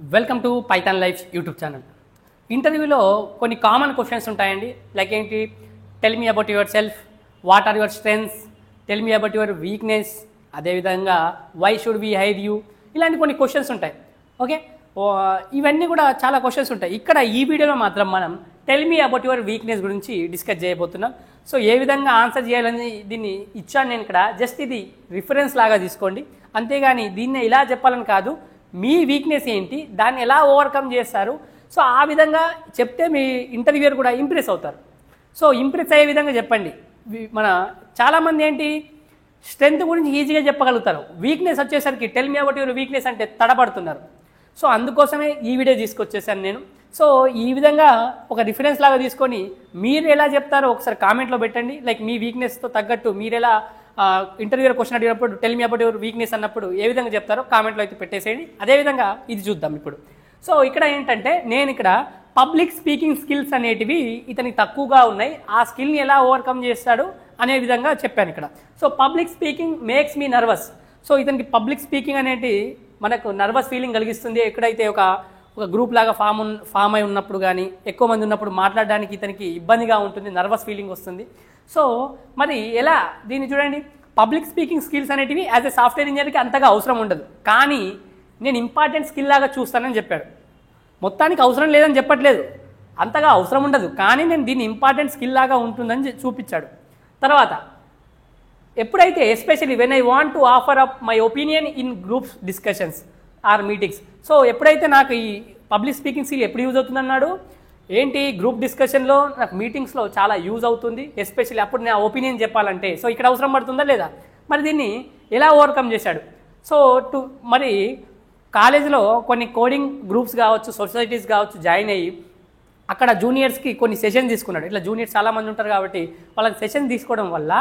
Welcome to Python life YouTube channel. ఇంటర్వ్యూలో కొన్ని common questions ఉంటాయండి. లైక్ ఏంటి, tell me about yourself, what are your strengths, tell me about your weakness, అదేవిధంగా why should we hire you, ఇలాంటి కొన్ని questions ఉంటాయి. Okay, ఇవన్నీ కూడా చాలా క్వశ్చన్స్ ఉంటాయి. ఇక్కడ ఈ వీడియోలో మాత్రం మనం tell me about your weakness గురించి డిస్కస్ చేయబోతున్నాం. సో ఏ విధంగా ఆన్సర్ చేయాలని దీన్ని ఇచ్చాను నేను ఇక్కడ. జస్ట్ ఇది రిఫరెన్స్ లాగా తీసుకోండి, అంతేగాని దీన్ని ఇలా చెప్పాలని కాదు. మీ వీక్నెస్ ఏంటి, దాన్ని ఎలా ఓవర్కమ్ చేస్తారు, సో ఆ విధంగా చెప్తే మీ ఇంటర్వ్యూయర్ కూడా ఇంప్రెస్ అవుతారు. సో ఇంప్రెస్ అయ్యే విధంగా చెప్పండి. మన చాలామంది ఏంటి, స్ట్రెంత్ గురించి ఈజీగా చెప్పగలుగుతారు, వీక్నెస్ వచ్చేసరికి tell me about your weakness అంటే తడబడుతున్నారు. సో అందుకోసమే ఈ వీడియో తీసుకొచ్చేసాను నేను. సో ఈ విధంగా ఒక రిఫరెన్స్ లాగా తీసుకొని మీరు ఎలా చెప్తారో ఒకసారి కామెంట్లో పెట్టండి. లైక్ మీ వీక్నెస్తో తగ్గట్టు మీరు ఎలా ఇంటర్వ్యూలో క్వశ్చన్ అడిగినప్పుడు tell me about your weakness అన్నప్పుడు ఏ విధంగా చెప్తారో కామెంట్లో అయితే పెట్టేసేయండి. అదేవిధంగా ఇది చూద్దాం ఇప్పుడు. సో ఇక్కడ ఏంటంటే నేను ఇక్కడ పబ్లిక్ స్పీకింగ్ స్కిల్స్ అనేటివి ఇతనికి తక్కువగా ఉన్నాయి, ఆ స్కిల్ని ఎలా ఓవర్కమ్ చేస్తాడు అనే విధంగా చెప్పాను ఇక్కడ. So public speaking makes me nervous. So ఇతనికి పబ్లిక్ స్పీకింగ్ అనేది మనకు నర్వస్ ఫీలింగ్ కలిగిస్తుంది. ఎక్కడైతే ఒక గ్రూప్ లాగా ఫామ్ అయి ఉన్నప్పుడు కానీ ఎక్కువ మంది ఉన్నప్పుడు మాట్లాడడానికి ఇతనికి ఇబ్బందిగా ఉంటుంది, నర్వస్ ఫీలింగ్ వస్తుంది. సో మరి ఎలా దీన్ని చూడండి, పబ్లిక్ స్పీకింగ్ స్కిల్స్ అనేటివి యాజ్ ఎ సాఫ్ట్వేర్ ఇంజనీర్కి అంతగా అవసరం ఉండదు, కానీ నేను ఇంపార్టెంట్ స్కిల్ లాగా చూస్తానని చెప్పాడు. మొత్తానికి అవసరం లేదని చెప్పట్లేదు, అంతగా అవసరం ఉండదు, కానీ నేను దీన్ని ఇంపార్టెంట్ స్కిల్ లాగా ఉంటుందని చూపించాడు. తర్వాత ఎప్పుడైతే especially when I want to offer up my opinion in groups discussions or meetings. So ఎప్పుడైతే నాకు ఈ పబ్లిక్ స్పీకింగ్ స్కిల్ ఎప్పుడు యూజ్ అవుతుందన్నాడు, ఏంటి గ్రూప్ డిస్కషన్లో నాకు మీటింగ్స్లో చాలా యూజ్ అవుతుంది, ఎస్పెషల్లీ అప్పుడు నా ఒపీనియన్ చెప్పాలంటే. సో ఇక్కడ అవసరం పడుతుందా లేదా, మరి దీన్ని ఎలా ఓవర్కమ్ చేశాడు. సో మరి కాలేజీలో కొన్ని కోడింగ్ గ్రూప్స్ కావచ్చు, సొసైటీస్ కావచ్చు జాయిన్ అయ్యి అక్కడ జూనియర్స్కి కొన్ని సెషన్ తీసుకున్నాడు. ఇట్లా జూనియర్స్ చాలామంది ఉంటారు కాబట్టి వాళ్ళకి సెషన్ తీసుకోవడం వల్ల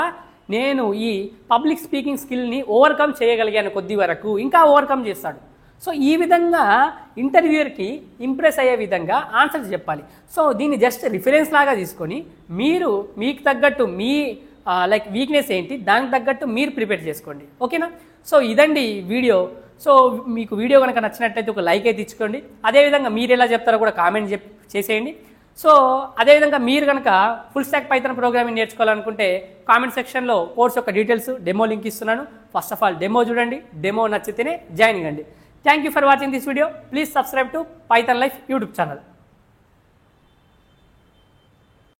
నేను ఈ పబ్లిక్ స్పీకింగ్ స్కిల్ని ఓవర్కమ్ చేయగలిగాను, కొద్ది వరకు ఇంకా ఓవర్కమ్ చేస్తాడు. సో ఈ విధంగా ఇంటర్వ్యూయర్కి ఇంప్రెస్ అయ్యే విధంగా ఆన్సర్స్ చెప్పాలి. సో దీన్ని జస్ట్ రిఫరెన్స్ లాగా తీసుకొని మీరు మీకు తగ్గట్టు మీ లైక్ వీక్నెస్ ఏంటి దానికి తగ్గట్టు మీరు ప్రిపేర్ చేసుకోండి. ఓకేనా. సో ఇదండి వీడియో. సో మీకు వీడియో కనుక నచ్చినట్లయితే ఒక లైక్ అయితే ఇచ్చుకోండి. అదేవిధంగా మీరు ఎలా చెప్తారో కూడా కామెంట్ చేసేయండి. సో అదేవిధంగా మీరు కనుక ఫుల్ స్టాక్ పైథాన్ ప్రోగ్రామింగ్ నేర్చుకోవాలనుకుంటే కామెంట్ సెక్షన్లో కోర్స్ యొక్క డీటెయిల్స్, డెమో లింక్ ఇస్తున్నాను. ఫస్ట్ ఆఫ్ ఆల్ డెమో చూడండి, డెమో నచ్చితేనే జాయిన్ అవ్వండి. Thank you for watching this video. Please subscribe to Python life YouTube channel.